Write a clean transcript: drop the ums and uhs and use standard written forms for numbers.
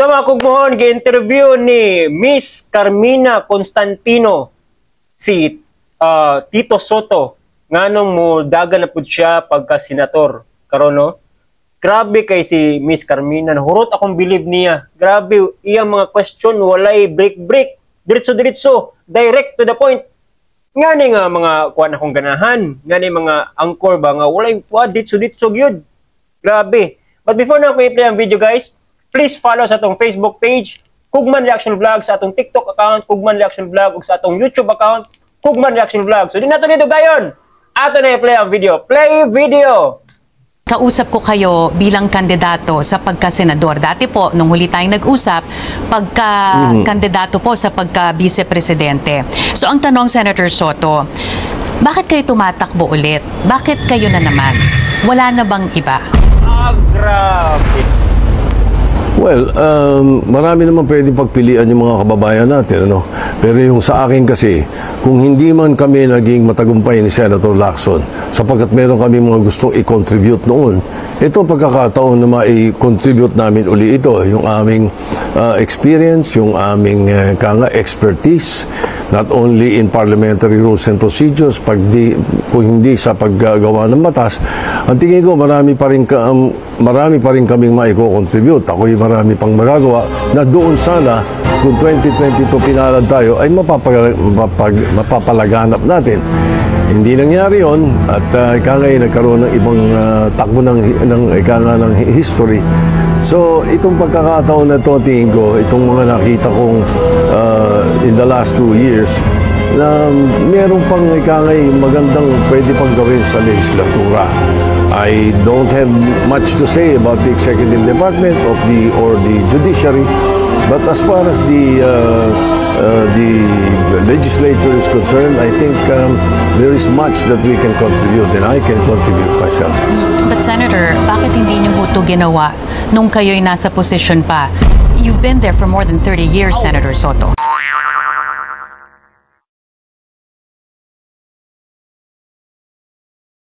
So mga kugmohon, gi-interview ni Miss Carmina Constantino si Tito Soto nganong mo dagan na pud siya pagka senator karon no. Grabe kay si Miss Carmina, hurot akong believe niya. Grabe iyang mga question walay break diretso direct to the point. Ngani nga mga kuan akong ganahan, ngani mga angkor ba nga walay ditso gyud. Grabe. But before na ko i-play ang video guys, please follow sa atong Facebook page, Kugman Reaction Vlog, sa atong TikTok account, Kugman Reaction Vlog, ug sa atong YouTube account, Kugman Reaction Vlog. So di nato dito gayon. Ato na i-play ang video. Play video! Kausap ko kayo bilang kandidato sa pagka-senador. Dati po, nung huli tayong nag-usap, pagka-kandidato po sa pagka-vice-presidente. So ang tanong, Senator Soto, bakit kayo tumatakbo ulit? Bakit kayo na naman? Wala na bang iba? Grabe! Well, marami naman pwedeng pagpilian yung mga kababayan natin, ano? Pero yung sa akin kasi, kung hindi man kami naging matagumpay ni Senator Lacson, sapagkat meron kami mga gustong i-contribute noon, ito pagkakataon na ma-i-contribute namin uli ito, yung aming experience, yung aming expertise, not only in parliamentary rules and procedures, kung hindi sa paggagawa ng batas, ang tingin ko marami pa rin kaming ma-i-contribute. Ako'y marami pang magagawa na doon sana kung 2022 pinalad tayo ay mapapalaganap natin. Hindi nangyari yon at ikangay nagkaroon ng ibang takbo ng history. So itong pagkakataon na ito, tingin ko, itong mga nakita kong in the last 2 years na meron pang ikangay magandang pwede pang gawin sa legislatura. I don't have much to say about the executive department or the judiciary, but as far as the legislature is concerned, I think there is much that we can contribute, and I can contribute myself. But Senator, bakit hindi niyo ito ginawa nung kayo'y nasa posisyon pa? You've been there for more than 30 years, Senator Soto.